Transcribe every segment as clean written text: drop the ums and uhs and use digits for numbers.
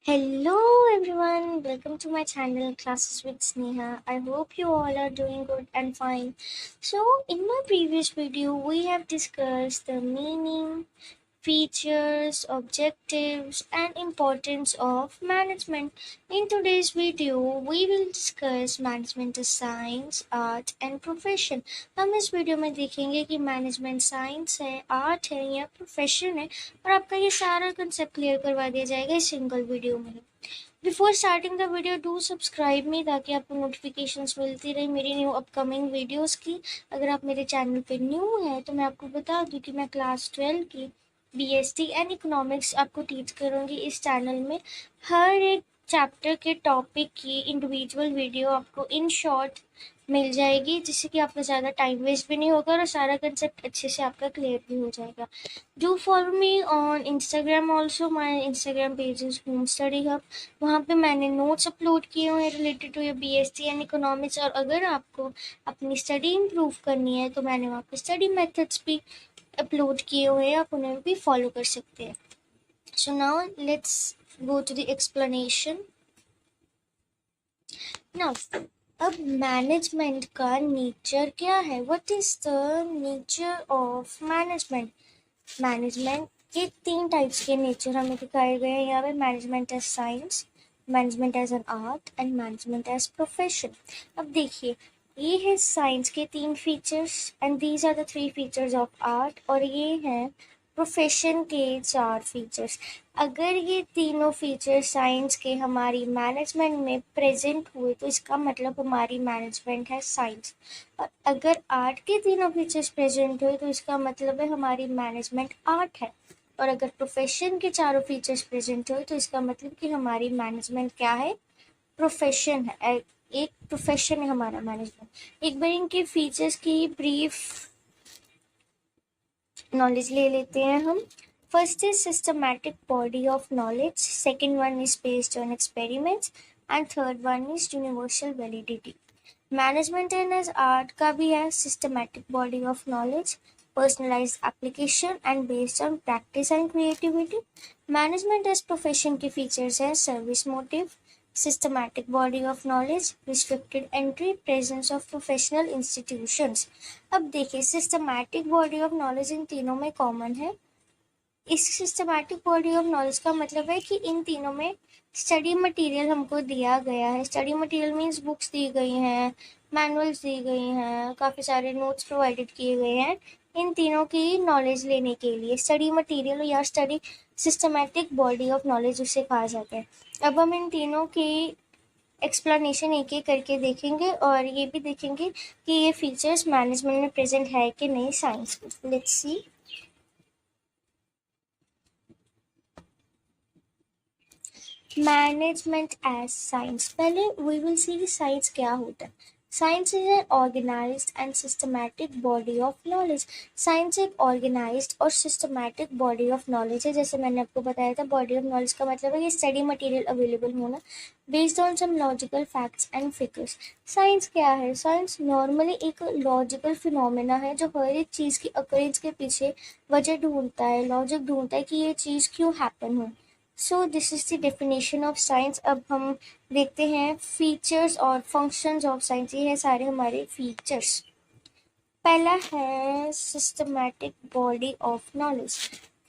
Hello everyone, welcome to my channel Classes with Sneha. I hope you all are doing good and fine. So, in my previous video, we have discussed the meaning, features, objectives, and importance of management. In today's video, we will discuss management as science, art, and profession. हम इस video में देखेंगे कि management science है, art है या profession है और आपका ये सारा कंसेप्ट क्लियर करवा दिया जाएगा इस सिंगल वीडियो में। Before starting the video do subscribe मी ताकि आपको नोटिफिकेशंस मिलती रहे मेरी न्यू अपकमिंग वीडियोस की। अगर आप मेरे चैनल पे न्यू हैं तो मैं आपको बता दूं कि मैं क्लास 12 की बीएसटी एंड इकोनॉमिक्स आपको टीच करूँगी इस चैनल में। हर एक चैप्टर के टॉपिक की इंडिविजुअल वीडियो आपको इन शॉर्ट मिल जाएगी, जिससे कि आपका ज़्यादा टाइम वेस्ट भी नहीं होगा और सारा कंसेप्ट अच्छे से आपका क्लियर भी हो जाएगा। Do follow me on Instagram also, my Instagram page is Home Study Hub. वहाँ पे मैंने नोट्स अपलोड किए हुए हैं related to your BST and economics, और अगर आपको अपनी स्टडी इम्प्रूव करनी है तो मैंने वहाँ पे स्टडी मेथड्स भी अपलोड किए हुए हैं, आप उन्हें भी फॉलो कर सकते हैं। So now let's go to the explanation. Now अब मैनेजमेंट का नेचर क्या है? What is the nature of management? Management के 3 टाइप्स के नेचर हमें दिखाए गए हैं यहाँ पे। Management as science, management as an art and management as profession. अब देखिए, ये है साइंस के 3 features and these are the 3 features of art, और ये हैं प्रोफेशन के 4 फीचर्स। अगर ये तीनों फीचर्स साइंस के हमारी मैनेजमेंट में प्रेजेंट हुए तो इसका मतलब हमारी मैनेजमेंट है साइंस, और अगर आर्ट के तीनों फीचर्स प्रेजेंट हुए तो इसका मतलब है हमारी मैनेजमेंट आर्ट है, और अगर प्रोफेशन के चारों फीचर्स प्रेजेंट हुए तो इसका मतलब कि हमारी मैनेजमेंट क्या है? प्रोफेशन है। एक प्रोफेशन है हमारा मैनेजमेंट। एक बार इनके फीचर्स की ब्रीफ नॉलेज ले लेते हैं हम। First is systematic body of knowledge, second one is based on experiments and third one is universal validity. Management and as art का भी है systematic body of knowledge, personalized application and based on practice and creativity. Management as profession के features हैं service motive, systematic body of knowledge, restricted entry, presence of professional institutions। अब देखिए, systematic body of knowledge इन तीनों में common है। इस systematic body of knowledge का मतलब है कि इन तीनों में स्टडी मटेरियल हमको दिया गया है। स्टडी मटेरियल मीन्स बुक्स दी गई हैं, मैनुअल्स दी गई हैं, काफ़ी सारे नोट्स प्रोवाइडेड किए गए हैं इन तीनों की नॉलेज लेने के लिए। स्टडी मटेरियल या study systematic body of knowledge उसे कहा जाता है। अब हम इन तीनों की एक्सप्लेनेशन एक एक करके देखेंगे और ये भी देखेंगे कि ये फीचर्स मैनेजमेंट में प्रेजेंट है कि नहीं साइंस में। Let's see. Management as science. पहले वी विल सी साइंस क्या होता है। Science is an organised and systematic body of knowledge. Science एक ऑर्गेनाइज्ड और सिस्टमैटिक बॉडी ऑफ नॉलेज है। जैसे मैंने आपको बताया था, बॉडी ऑफ नॉलेज का मतलब है कि स्टडी मटेरियल अवेलेबल होना based on some logical facts and figures. Science क्या है? साइंस नॉर्मली एक लॉजिकल फिनोमेना है जो हर एक चीज़ की अकरेंस के पीछे वजह ढूंढता है, लॉजिक ढूंढता है कि ये चीज़ क्यों हैपन हो। So this is the definition of science. अब हम देखते हैं फीचर्स और फंक्शंस ऑफ साइंस। ये है सारे हमारे फीचर्स। पहला है systematic body of knowledge.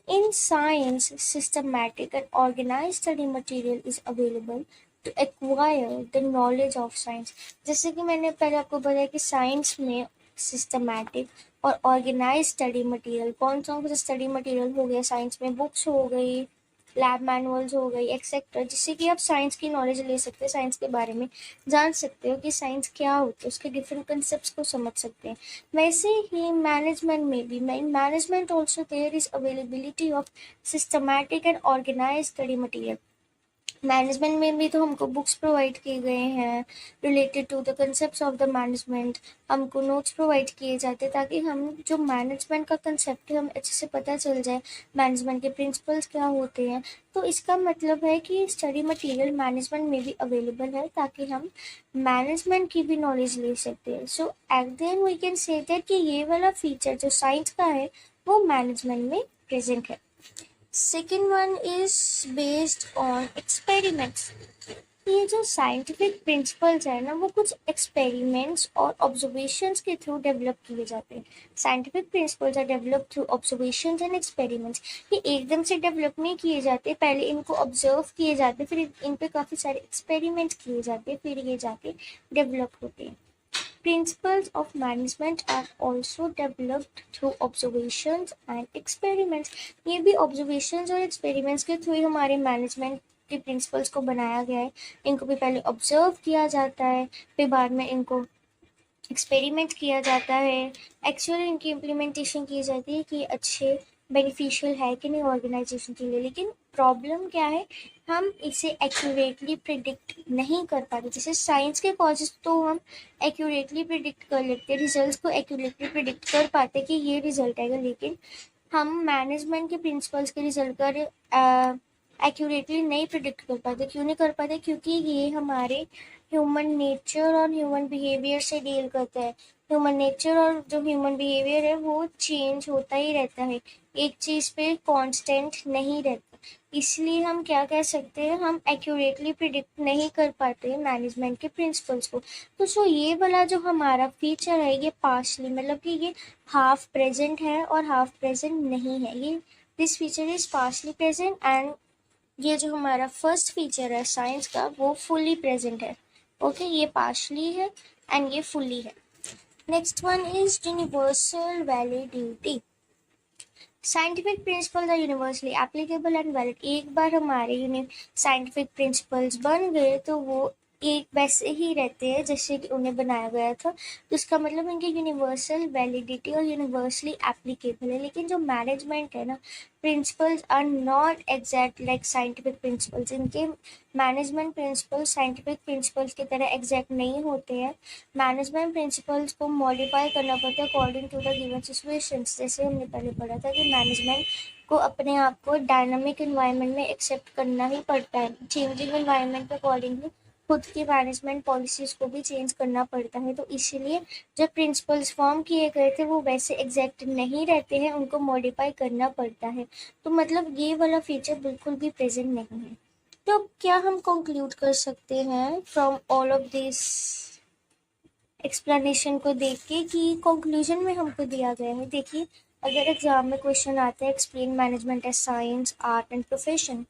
In science systematic and organised study material is available to acquire the knowledge of science. जैसे कि मैंने पहले आपको बताया कि साइंस में सिस्टमैटिक और ऑर्गेनाइज स्टडी मटेरियल, कौन सा स्टडी मटेरियल हो गया साइंस में? बुक्स हो गई, लैब मैनुअल्स हो गई, एक्सेट्रा, जिससे कि आप साइंस की नॉलेज ले सकते हैं, साइंस के बारे में जान सकते हो कि साइंस क्या होता है, उसके डिफरेंट कंसेप्ट को समझ सकते हैं। वैसे ही मैनेजमेंट में भी management also there is availability of systematic and organise study material. Management में भी तो हमको बुक्स प्रोवाइड किए गए हैं related to the concept of the management. हमको नोट्स प्रोवाइड किए जाते हैं ताकि हम जो मैनेजमेंट का कंसेप्ट है हमें अच्छे से पता चल जाए, मैनेजमेंट के प्रिंसिपल्स क्या होते हैं। तो इसका मतलब है कि स्टडी मटेरियल मैनेजमेंट में भी अवेलेबल है ताकि हम मैनेजमेंट की भी नॉलेज ले सकते हैं। So at the end we can say that कि ये वाला फीचर जो साइंस का है वो मैनेजमेंट में प्रेजेंट है। Second one is based on experiments. ये जो साइंटिफिक प्रिंसिपल्स है ना, वो कुछ एक्सपेरिमेंट्स और ऑब्जर्वेशंस के थ्रू डेवलप किए जाते हैं। Scientific principles are develop through observations and experiments. ये एकदम से डेवलप नहीं किए जाते, पहले इनको ऑब्जर्व किए जाते, फिर इन पे काफ़ी सारे एक्सपेरिमेंट्स किए जाते, फिर ये जाके डेवलप होते हैं। Principles of management are also developed through observations and experiments. ये भी observations और experiments के थ्रू ही हमारे management के principles को बनाया गया है। इनको भी पहले observe किया जाता है, फिर बाद में इनको एक्सपेरिमेंट किया जाता है, एक्चुअली इनकी इम्प्लीमेंटेशन की जाती है कि अच्छे बेनिफिशियल है कि नहीं ऑर्गेनाइजेशन के लिए। लेकिन प्रॉब्लम क्या है, हम इसे एक्यूरेटली प्रिडिक्ट नहीं कर पाते। जैसे साइंस के कॉजेज तो हम एक्यूरेटली प्रिडिक्ट कर लेते हैं, रिजल्ट्स को एक्यूरेटली प्रिडिक्ट कर पाते कि ये रिजल्ट आएगा, लेकिन हम मैनेजमेंट के प्रिंसिपल्स के रिजल्ट कर एक्यूरेटली नहीं प्रिडिक्ट कर पाते। क्यों नहीं कर पाते? क्योंकि ये हमारे ह्यूमन नेचर और ह्यूमन बिहेवियर से डील करता है। ह्यूमन नेचर और जो ह्यूमन बिहेवियर है वो चेंज होता ही रहता है, एक चीज़ पे कांस्टेंट नहीं रहता। इसलिए हम क्या कह सकते हैं, हम एक्यूरेटली प्रिडिक्ट नहीं कर पाते मैनेजमेंट के प्रिंसिपल्स को। तो सो ये वाला जो हमारा फीचर है, ये पार्शली मतलब कि ये हाफ प्रेजेंट है और हाफ प्रेजेंट नहीं है। ये this feature is partially present and ये जो हमारा फर्स्ट फीचर है साइंस का, वो फुली प्रेजेंट है। ओके, ये पार्शली है एंड ये फुली है। Next one is universal validity. Scientific principles are universally applicable and valid. एक बार हमारे साइंटिफिक प्रिंसिपल्स बन गए तो वो एक वैसे ही रहते हैं जैसे कि उन्हें बनाया गया था। तो इसका मतलब इनकी यूनिवर्सल वैलिडिटी और यूनिवर्सली एप्लीकेबल है। लेकिन जो मैनेजमेंट है ना, principles are not exact like scientific principles. इनके मैनेजमेंट प्रिंसिपल्स साइंटिफिक प्रिंसिपल्स की तरह एग्जैक्ट नहीं होते हैं। मैनेजमेंट प्रिंसिपल्स को मॉडिफाई करना पड़ता है according to the given situations. जैसे हमने पहले पढ़ा था कि मैनेजमेंट को अपने आप को डायनामिक इन्वायरमेंट में एक्सेप्ट करना ही पड़ता है। चेंजिंग इन्वायरमेंट के अकॉर्डिंगली खुद की मैनेजमेंट पॉलिसीज को भी चेंज करना पड़ता है। तो इसीलिए जब प्रिंसिपल्स फॉर्म किए गए थे वो वैसे एग्जैक्ट नहीं रहते हैं, उनको मॉडिफाई करना पड़ता है। तो मतलब ये वाला फीचर बिल्कुल भी प्रेजेंट नहीं है। तो क्या हम कंक्लूड कर सकते हैं from all of this explanation को देख के कि कंक्लूजन में हमको दिया गया है। देखिए, अगर एग्जाम में क्वेश्चन आते हैं explain management as science, art and profession,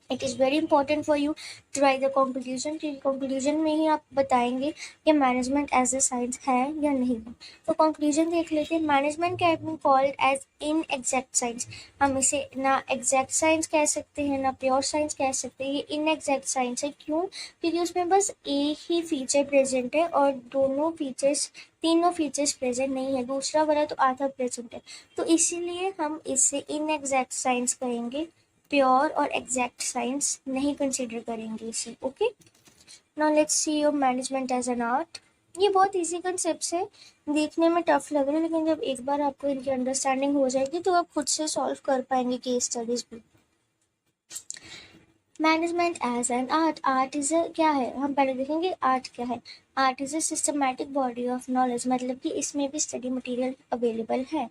it is very important for you to write the conclusion. क्योंकि कंक्लूजन में ही आप बताएंगे कि मैनेजमेंट एज ए साइंस है या नहीं है। तो कंक्लूजन देख लेते हैं। Management can be called as inexact science. हम इसे ना एग्जैक्ट साइंस कह सकते हैं ना प्योर साइंस कह सकते हैं। ये इन एग्जैक्ट साइंस है। क्यों? क्योंकि उसमें बस एक ही फीचर प्रेजेंट है और तीनों फीचर्स प्रेजेंट नहीं है। दूसरा वाला तो आधा प्रेजेंट है। तो इसीलिए हम इसे इन एग्जैक्ट साइंस कहेंगे, प्योर और एग्जैक्ट साइंस नहीं कंसिडर करेंगे इसे। Okay, now let's see your management as an art. ये बहुत इजी कंसेप्ट है, देखने में टफ लग रहा है, लेकिन जब एक बार आपको इनकी अंडरस्टैंडिंग हो जाएगी तो आप खुद से सॉल्व कर पाएंगे केस स्टडीज भी। Management as an art. Art is क्या है, हम पहले देखेंगे आर्ट क्या है। Art is a systematic body of knowledge. मतलब कि इसमें भी स्टडी मटेरियल अवेलेबल है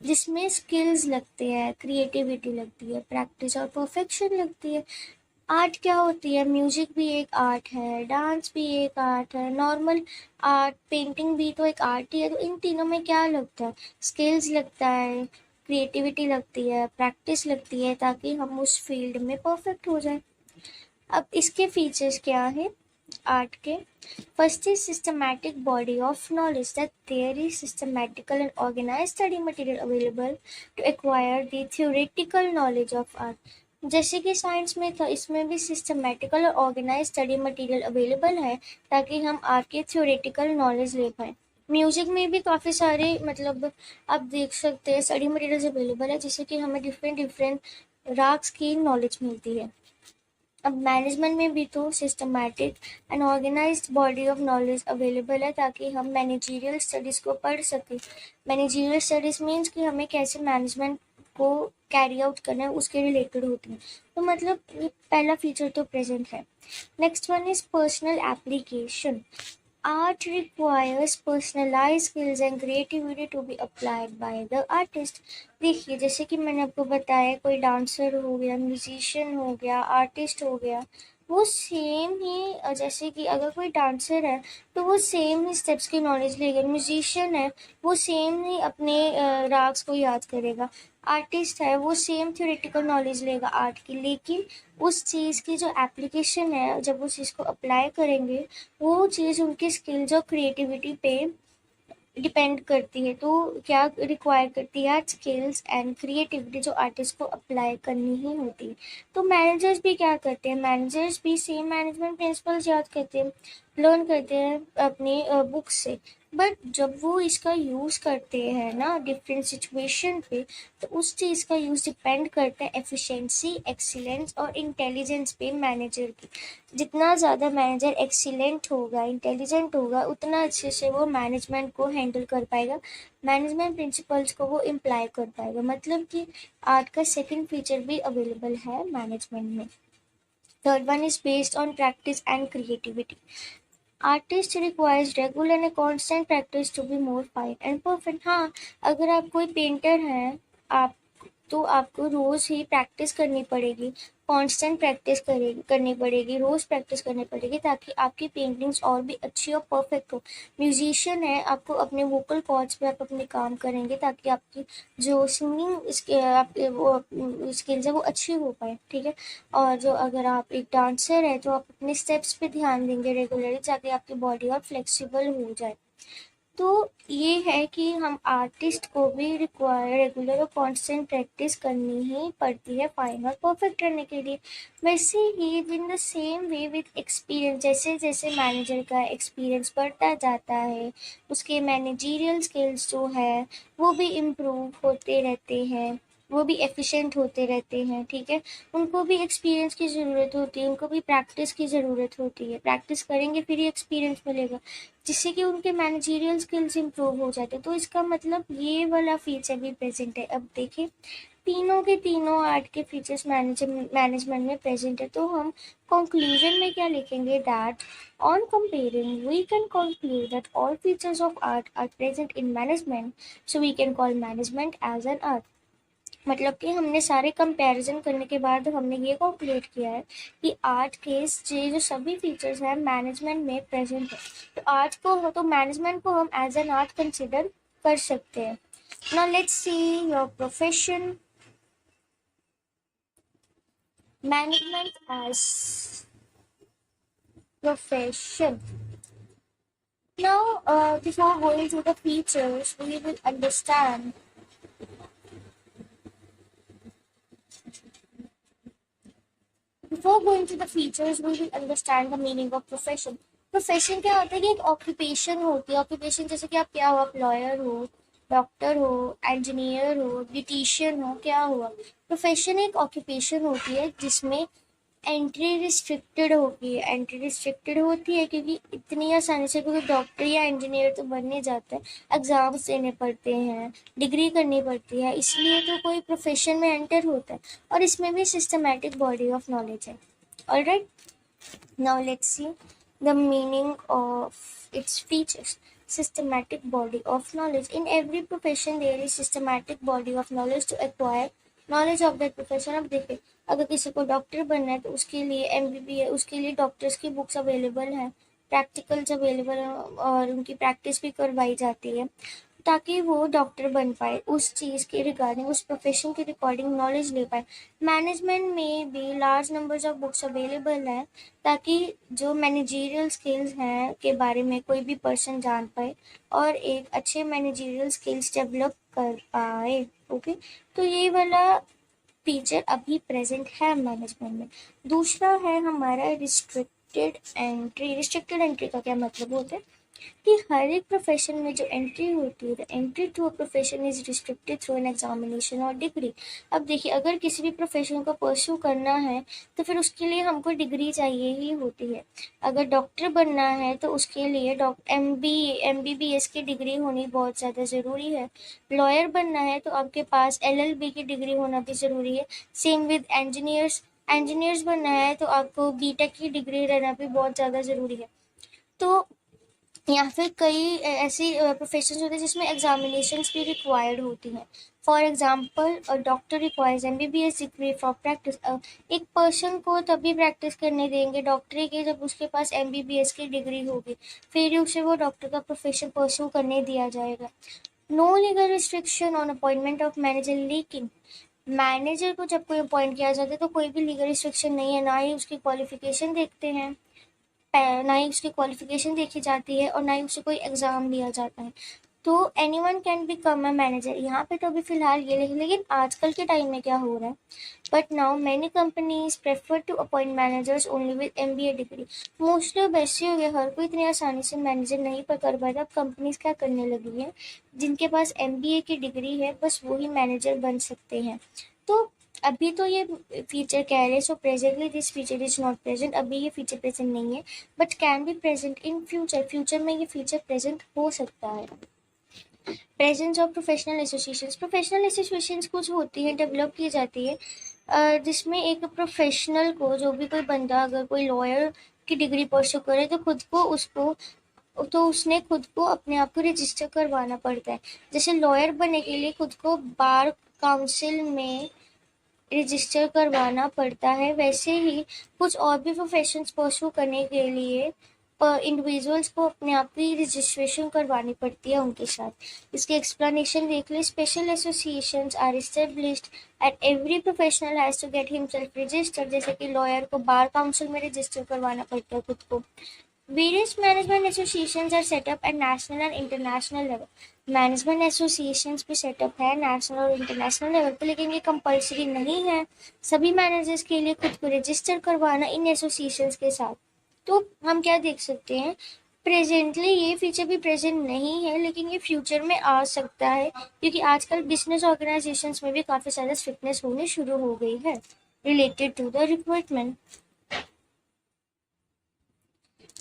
जिसमें स्किल्स लगते हैं, क्रिएटिविटी लगती है, प्रैक्टिस और परफेक्शन लगती है। आर्ट क्या होती है? म्यूजिक भी एक आर्ट है, डांस भी एक आर्ट है, नॉर्मल आर्ट पेंटिंग भी तो एक आर्ट ही है। तो इन तीनों में क्या लगता है? स्किल्स लगता है, क्रिएटिविटी लगती है, प्रैक्टिस लगती है, ताकि हम उस फील्ड में परफेक्ट हो जाए। अब इसके फीचर्स क्या है आर्ट के? First is systematic body of knowledge, that there is systematical and organised study material available to acquire the theoretical knowledge of art. जैसे कि साइंस में था, इसमें भी सिस्टमैटिकल और ऑर्गेनाइज स्टडी मटेरियल अवेलेबल है ताकि हम आर्ट के थ्योरेटिकल नॉलेज ले पाएँ। म्यूजिक में भी काफ़ी सारे मतलब आप देख सकते हैं स्टडी मटेरियल्स अवेलेबल है, जिससे कि हमें डिफरेंट डिफरेंट राग्स की नॉलेज मिलती है। अब मैनेजमेंट में भी तो systematic and organised body of knowledge available है ताकि हम मैनेजरियल स्टडीज़ को पढ़ सकें। मैनेजरियल स्टडीज़ मीन्स कि हमें कैसे मैनेजमेंट को कैरी आउट करना है उसके रिलेटेड होती हैं। तो मतलब ये पहला फीचर तो प्रेजेंट है। Next one is personal application. Art requires personalized skills and creativity to be applied by the artist. देखिए, जैसे कि मैंने आपको बताया, कोई डांसर हो गया, म्यूजिशियन हो गया, आर्टिस्ट हो गया, वो सेम ही जैसे कि अगर कोई डांसर है तो वो सेम ही स्टेप्स की नॉलेज लेगा, म्यूजिशियन है वो सेम ही अपने राग्स को याद करेगा, आर्टिस्ट है वो सेम थ्योरेटिकल नॉलेज लेगा आर्ट की, लेकिन उस चीज़ की जो एप्लीकेशन है, जब उस चीज़ को अप्लाई करेंगे, वो चीज़ उनकी स्किल्स और क्रिएटिविटी पे डिपेंड करती है। तो क्या रिक्वायर करती है, स्किल्स एंड क्रिएटिविटी जो आर्टिस्ट को अप्लाई करनी ही होती है। तो मैनेजर्स भी क्या करते हैं, मैनेजर्स भी सेम मैनेजमेंट प्रिंसिपल्स याद करते हैं, लर्न करते हैं अपनी बुक से, बट जब वो इसका यूज़ करते हैं ना डिफरेंट सिचुएशन पे, तो उस चीज़ का यूज़ डिपेंड करता है एफिशिएंसी, एक्सीलेंस और इंटेलिजेंस पे मैनेजर की। जितना ज़्यादा मैनेजर एक्सीलेंट होगा, इंटेलिजेंट होगा, उतना अच्छे से वो मैनेजमेंट को हैंडल कर पाएगा, मैनेजमेंट प्रिंसिपल्स को वो इम्प्लाई कर पाएगा। मतलब कि आर्ट का सेकंड फीचर भी अवेलेबल है मैनेजमेंट में। Third one is based on practice and creativity. Artist requires regular and constant practice to be more fine and perfect. हाँ, अगर आप कोई पेंटर हैं, आप तो आपको रोज़ ही प्रैक्टिस करनी पड़ेगी, कांस्टेंट प्रैक्टिस करनी पड़ेगी, रोज़ प्रैक्टिस करनी पड़ेगी, ताकि आपकी पेंटिंग्स और भी अच्छी और परफेक्ट हो. म्यूजिशियन है, आपको अपने वोकल कॉर्ड्स पे आप अपने काम करेंगे, ताकि आपकी जो सिंगिंग वो स्किल्स है वो अच्छी हो पाए, ठीक है. और जो अगर आप एक डांसर है तो आप अपने स्टेप्स पे ध्यान देंगे रेगुलरली, ताकि आपकी बॉडी और फ्लेक्सिबल हो जाए. तो ये है कि हम आर्टिस्ट को भी रिक्वायर रेगुलर और कांस्टेंट प्रैक्टिस करनी ही पड़ती है फाइन और परफेक्ट करने के लिए. वैसे ही in the same way with experience, जैसे जैसे मैनेजर का एक्सपीरियंस बढ़ता जाता है, उसके मैनेजरियल स्किल्स जो है वो भी इम्प्रूव होते रहते हैं, वो भी एफिशिएंट होते रहते हैं, ठीक है. उनको भी एक्सपीरियंस की ज़रूरत होती है, उनको भी प्रैक्टिस की ज़रूरत होती है, प्रैक्टिस करेंगे फिर ही एक्सपीरियंस मिलेगा, जिससे कि उनके मैनेजरियल स्किल्स इंप्रूव हो जाते हैं. तो इसका मतलब ये वाला फीचर भी प्रेजेंट है. अब देखिए, तीनों के तीनों आर्ट के फीचर्स मैनेजमेंट में प्रेजेंट है. तो हम कंक्लूजन में क्या लिखेंगे, that on comparing we can conclude that all features of art are present in management, so we can call management as an art. मतलब कि हमने सारे कंपैरिजन करने के बाद हमने ये कंक्लूड किया है कि आर्ट के ये जो सभी फीचर्स हैं मैनेजमेंट में प्रेजेंट है. तो आर्ट को, तो मैनेजमेंट को हम एज एन आर्ट कंसिडर कर सकते हैं. Now let's see your profession. Management as profession. Now, before going to the features, we will understand. Before going to the features, we will understand the meaning of profession. Profession क्या होता है कि एक occupation होती है. Occupation जैसे कि आप क्या हो, आप लॉयर हो, डॉक्टर हो, इंजीनियर हो, ब्यूटिशियन हो, क्या हुआ. प्रोफेशन एक ऑक्यूपेशन होती है जिसमें एंट्री रिस्ट्रिक्टेड होती है. एंट्री रिस्ट्रिक्टेड होती है क्योंकि इतनी आसानी से कोई डॉक्टर या इंजीनियर तो बन नहीं जाता है, एग्जाम्स देने पड़ते हैं, डिग्री करनी पड़ती है, इसलिए तो कोई प्रोफेशन में एंटर होता है. और इसमें भी सिस्टमैटिक बॉडी ऑफ नॉलेज है. Alright, now let's C the meaning of its features. Systematic body of knowledge. In every profession there is systematic body of knowledge to acquire knowledge of that profession. अब देखिए, अगर किसी को doctor बनना है तो उसके लिए MBBS, उसके लिए डॉक्टर्स की बुक्स अवेलेबल हैं, प्रैक्टिकल्स अवेलेबल हैं, और उनकी प्रैक्टिस भी करवाई जाती है ताकि वो डॉक्टर बन पाए, उस चीज़ के रिगार्डिंग, उस प्रोफेशन के रिगार्डिंग नॉलेज ले पाए. मैनेजमेंट में भी large numbers of books available हैं ताकि जो मैनेजरियल स्किल्स हैं के बारे में कोई भी पर्सन जान पाए और एक अच्छे मैनेजरियल स्किल्स डेवलप कर पाए. ओके, तो ये वाला फीचर अभी प्रेजेंट है मैनेजमेंट में. दूसरा है हमारा रिस्ट्रिक्टेड एंट्री. रिस्ट्रिक्टेड एंट्री का क्या मतलब होता है कि हर एक प्रोफेशन में जो एंट्री होती है, the entry to a profession is restricted through an examination और डिग्री. अब देखिए, अगर किसी भी प्रोफेशन को परस्यू करना है तो फिर उसके लिए हमको डिग्री चाहिए ही होती है. अगर डॉक्टर बनना है तो उसके लिए MBBS की डिग्री होनी बहुत ज़्यादा ज़रूरी है. लॉयर बनना है तो आपके पास LLB की डिग्री होना भी ज़रूरी है. सेम विद इंजीनियर्स बनना है तो आपको BTech की डिग्री रहना भी बहुत ज़्यादा ज़रूरी है. तो या फिर कई ऐसी प्रोफेशंस होते हैं जिसमें एग्जामिनेशंस भी रिक्वायर्ड होती हैं। For example doctor requires MBBS degree for practice. एक पर्सन को तभी प्रैक्टिस करने देंगे डॉक्टरी की जब उसके पास एमबीबीएस की डिग्री होगी, फिर ही उसे वो डॉक्टर का प्रोफेशन परस्यू करने दिया जाएगा। No legal restriction on appointment of manager, लेकिन मैनेजर को जब कोई अपॉइंट किया जाता है तो कोई भी लीगल रिस्ट्रिक्शन नहीं है, ना ही उसकी क्वालिफिकेशन देखते हैं, ना ही उसकी क्वालिफिकेशन देखी जाती है और ना ही उसे कोई एग्ज़ाम दिया जाता है। तो anyone can become a manager, यहाँ पे तो अभी फ़िलहाल ये लेकिन आजकल के टाइम में क्या हो रहा है, but now many companies prefer to appoint managers only with MBA degree. Mostly अब ऐसे हो गया, हर कोई इतनी आसानी से मैनेजर नहीं कर पाता। अब कंपनीज क्या करने लगी है, जिनके पास एमबीए की डिग्री है बस वही मैनेजर बन सकते हैं। तो अभी तो ये फीचर कह रहे, so presently this feature is not present, अभी ये फीचर प्रेजेंट नहीं है, but can be present in future, future में ये फीचर प्रेजेंट हो सकता है। प्रेजेंस ऑफ प्रोफेशनल एसोसिएशंस कुछ होती हैं, डेवलप की जाती है, जिसमें एक प्रोफेशनल को, जो भी कोई बंदा अगर कोई लॉयर की डिग्री परस्यू करे तो खुद को उसको तो उसने खुद को अपने आप को रजिस्टर करवाना पड़ता है। जैसे लॉयर बनने के लिए खुद को बार काउंसिल में रजिस्टर करवाना पड़ता है, वैसे ही कुछ और भी प्रोफेशंस परस्यू करने के लिए इंडिविजुअल्स को अपने आप की रजिस्ट्रेशन करवानी पड़ती है उनके साथ। इसकी एक्सप्लेनेशन देख ले, special associations are established at every professional has to get himself registered, जैसे कि लॉयर को बार काउंसिल में रजिस्टर करवाना पड़ता है खुद को। Various management associations are set up at national and international level. Management associations भी सेटअप है नेशनल और इंटरनेशनल लेवल पे, लेकिन ये कंपलसरी नहीं है सभी मैनेजर्स के लिए खुद को रजिस्टर करवाना इन एसोसिएशंस के साथ। तो हम क्या देख सकते हैं, प्रेजेंटली ये फीचर भी प्रेजेंट नहीं है, लेकिन ये फ्यूचर में आ सकता है, क्योंकि आजकल बिजनेस ऑर्गेनाइजेशंस में भी काफ़ी ज़्यादा स्ट्रिक्टनेस होनी शुरू हो गई है related to the recruitment.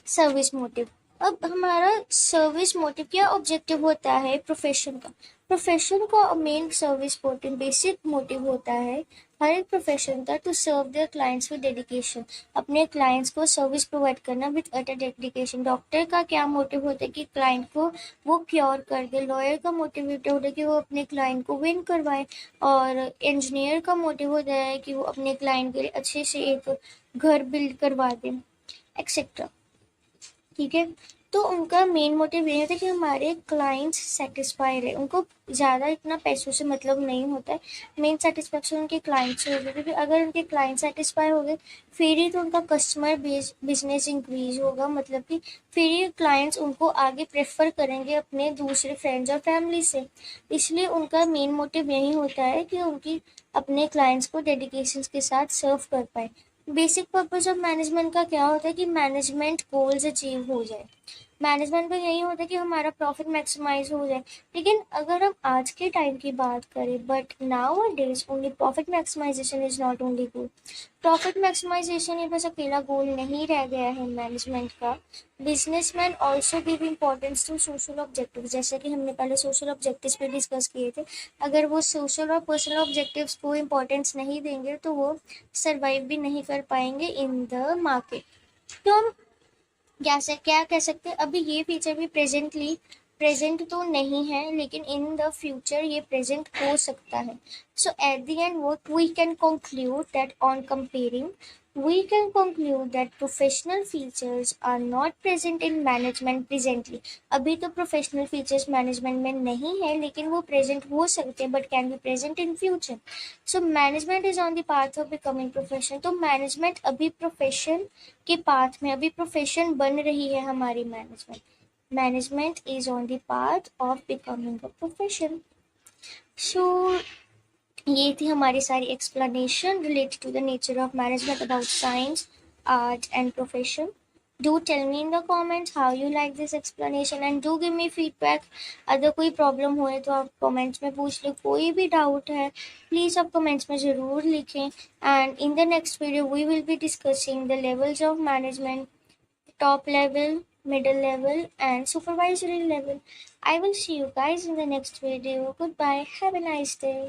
Service motive, अब हमारा सर्विस मोटिव क्या ऑब्जेक्टिव होता है प्रोफेशन का। प्रोफेशन का main service motive, basic motive होता है हर एक प्रोफेशन का, to serve their clients with dedication, अपने क्लाइंट्स को सर्विस प्रोवाइड करना विद अटर डेडिकेशन। डॉक्टर का क्या मोटिव होता है कि क्लाइंट को वो क्योर कर दे, लॉयर का मोटिव होता है कि वो अपने क्लाइंट को विन करवाए, और इंजीनियर का मोटिव होता है कि वो अपने क्लाइंट के लिए अच्छे से एक घर बिल्ड करवा दें, एक्सेट्रा। ठीक है, तो उनका मेन मोटिव ये होता है कि हमारे क्लाइंट्स सेटिस्फाई रहे, उनको ज़्यादा इतना पैसों से मतलब नहीं होता है, मेन सेटिस्फेक्शन उनके क्लाइंट से होगी, क्योंकि अगर उनके क्लाइंट सेटिस्फाई हो गए फिर ही तो उनका कस्टमर बेस बिजनेस इंक्रीज होगा, मतलब कि फिर ही क्लाइंट्स उनको आगे प्रेफर करेंगे अपने दूसरे फ्रेंड्स और फैमिली से। इसलिए उनका मेन मोटिव यही होता है कि उनकी अपने क्लाइंट्स को डेडिकेशन के साथ सर्व कर पाए। बेसिक पर्पस ऑफ मैनेजमेंट का क्या होता है कि मैनेजमेंट गोल्स अचीव हो जाए, मैनेजमेंट का यही होता है कि हमारा प्रॉफिट मैक्सिमाइज हो जाए। लेकिन अगर हम आज के टाइम की बात करें, but nowadays only profit maximisation is not only goal. Profit maximisation ये बस अकेला गोल नहीं रह गया है मैनेजमेंट का, businessman also give importance to social objective, जैसे कि हमने पहले सोशल ऑब्जेक्टिव्स पे डिस्कस किए थे। अगर वो सोशल और पर्सनल ऑब्जेक्टिव्स को इम्पोर्टेंस नहीं देंगे तो वो सर्वाइव भी नहीं कर पाएंगे इन द मार्केट। तो हम क्या कह सकते हैं, अभी ये फीचर भी प्रेजेंट तो नहीं है, लेकिन इन द फ्यूचर ये प्रेजेंट हो सकता है। So at the end what we can conclude that on comparing, we can conclude that professional features are not present in management presently। अभी तो प्रोफेशनल फीचर्स मैनेजमेंट में नहीं है, लेकिन वो प्रेजेंट हो सकते हैं, but can be present in future. So management is on the path of becoming profession, तो मैनेजमेंट अभी प्रोफेशन के पाथ में, अभी प्रोफेशन बन रही है हमारी management. Management is on the path of becoming a profession. So ये थी हमारी सारी explanation related to the nature of management about science, art and profession. Do tell me in the comments how you like this explanation and do give me feedback। अगर कोई problem हुए तो आप comments में पूछ लो, कोई भी डाउट है प्लीज़ आप कमेंट्स में ज़रूर लिखें। And in the next video we will be discussing the levels of management, top level, middle level and supervisory level। I will see you guys in the next video। Goodbye, have a nice day।